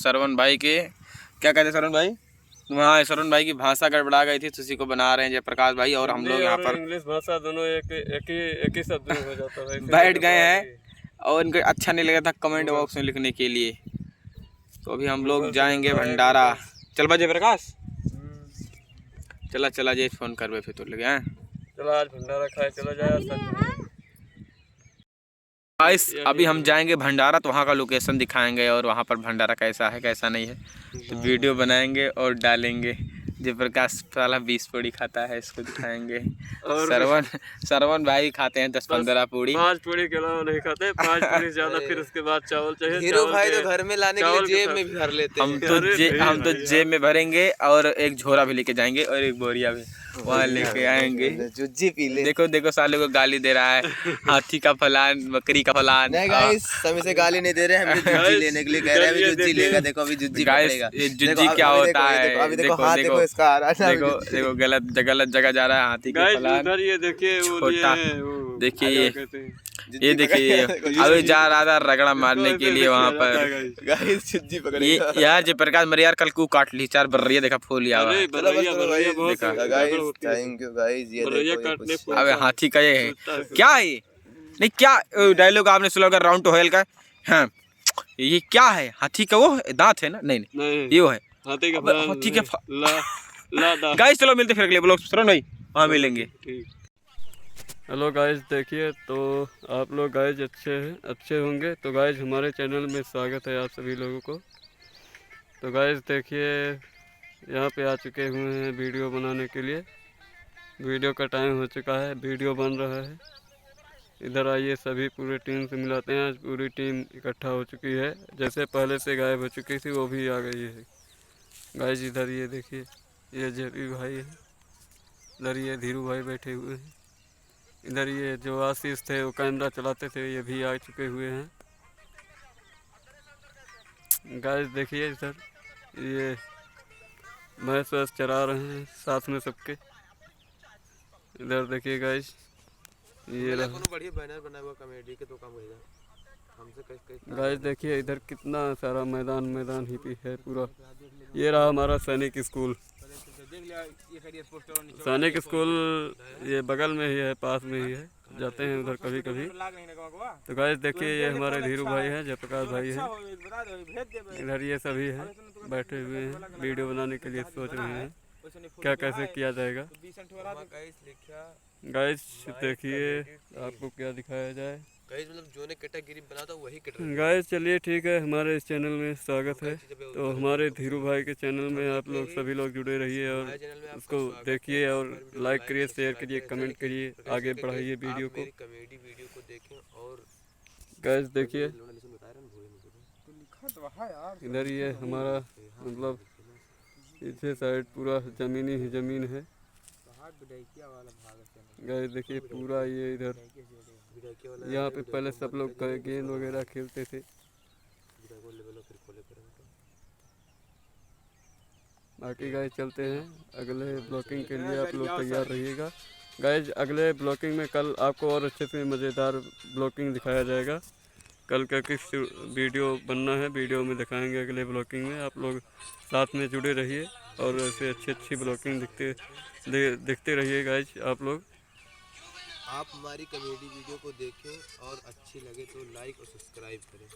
श्रवण भाई के क्या कहते हैं श्रवण भाई, हाँ श्रवण भाई की भाषा गड़बड़ा गई थी, उसी को बना रहे हैं जयप्रकाश भाई। और हम लोग यहाँ पर इंग्लिश भाषा दोनों एक ही शब्द में हो जाता है। बैठ गए हैं और इनको अच्छा नहीं लगा था कमेंट बॉक्स में लिखने के लिए। तो अभी हम लोग जाएंगे भंडारा। चल बा जयप्रकाश, चला चला जे फोन कर फिर तो लगे हैं। चलो आज भंडारा खाए चलो जाए। गाइस अभी हम जाएंगे भंडारा, तो वहाँ का लोकेशन दिखाएंगे और वहाँ पर भंडारा कैसा है कैसा नहीं है, तो वीडियो बनाएंगे और डालेंगे। जयप्रकाश साला 20 पूड़ी खाता है, इसको दिखाएंगे। और श्रवण भाई खाते हैं 10-15 पूड़ी। 5 पूड़ी के अलावा नहीं खाते, 5 पूड़ी ज्यादा, फिर उसके बाद चावल चाहिए। हीरो भाई तो घर में लाने के लिए जेब में भी भर लेते हैं। हम तो जेब में भरेंगे और एक झोरा भी लेके जाएंगे और एक बोरिया भी वहाँ लेके आएंगे। जुज्जी पी ले। देखो देखो साले को गाली दे रहा है, हाथी का फलान बकरी का फलान। नहीं गाइस समय से गाली नहीं दे रहे हैं, जुज्जी लेने के लिए कह रहे हैं। अभी जुज्जी लेगा, देखो अभी जुज्जी पकड़ेगा। ये जुज्जी क्या होता है, अभी देखो हाथ देखो इसका आ रहा है। देखो देखो गलत जगह जा रहा है हाथी का फलान। ये देखिए छोटा देखिए ये देखिए अभी जा रहा था रगड़ा मारने के लिए वहाँ पर। गाइस जुज्जी पकड़ेगा ये यार जयप्रकाश मरे यार कल को काट ली 4 बर्रिया देखा फूल या थैंक यू गाइस। ये देखो अबे हाथी का ये है क्या है ये? नहीं क्या डायलॉग आपने सुना होगा राउंड टू हेल का। हाँ ये क्या है, हाथी का वो दांत है ना? नहीं ये वो है हाथी के। गाइस चलो मिलते फिर अगले ब्लॉग में भाई, वहाँ मिलेंगे। हेलो गाइस, देखिए तो आप लोग गाइस अच्छे होंगे। तो गाइस हमारे चैनल में स्वागत है आप सभी लोगों को। तो गाइस देखिए यहाँ पे आ चुके हुए हैं वीडियो बनाने के लिए। वीडियो का टाइम हो चुका है, वीडियो बन रहा है। इधर आइए सभी पूरी टीम से मिलाते हैं। आज पूरी टीम इकट्ठा हो चुकी है, जैसे पहले से गायब हो चुकी थी वो भी आ गई है गाइस। इधर ये देखिए ये जेपी भाई है, इधर ये धीरू भाई बैठे हुए हैं। इधर ये जो आशीष थे वो कैमरा चलाते थे, ये भी आ चुके हुए हैं गाइस। देखिए इधर ये भैंस वैस चरा रहे हैं साथ में सबके। इधर देखिए गाइस ये बढ़िया बैनर बना हुआ कॉमेडी के तो काम होगा हमसे। गाइस देखिए इधर कितना सारा मैदान ही भी है पूरा। ये रहा हमारा सैनिक स्कूल। सैनिक स्कूल ये बगल में ही है, पास में ही है, जाते हैं उधर कभी कभी। तो गाइस देखिए ये हमारे धीरू भाई हैं, जयप्रकाश भाई हैं। इधर ये सभी हैं बैठे हुए हैं, वीडियो बनाने के लिए सोच रहे हैं क्या कैसे किया जाएगा। गाइस देखिए आपको क्या दिखाया जाए। मतलब जो ने कैटेगरी बना था वही गाइस चलिए ठीक है, हमारे इस चैनल में स्वागत है। तो हमारे धीरू भाई के चैनल में आप लोग सभी लोग जुड़े रहिए और उसको देखिए और लाइक करिए, शेयर करिए, कमेंट करिए, आगे बढ़ाइए वीडियो को। गाइस देखिए इधर ये हमारा मतलब पीछे साइड पूरा ज़मीन ही ज़मीन है। गाइस देखिए पूरा ये इधर यहाँ पे पहले सब लोग गेंद वगैरह खेलते थे। बाकी गाइस चलते हैं अगले ब्लॉकिंग के लिए, आप लोग तैयार रहिएगा। गाइस अगले ब्लॉकिंग में कल आपको और अच्छे से मज़ेदार ब्लॉकिंग दिखाया जाएगा। कल का किस वीडियो बनना है वीडियो में दिखाएंगे अगले ब्लॉकिंग में। आप लोग साथ में जुड़े रहिए और ऐसे अच्छी ब्लॉकिंग देखते रहिए गाइस। आप हमारी कॉमेडी वीडियो को देखें और अच्छी लगे तो लाइक और सब्सक्राइब करें।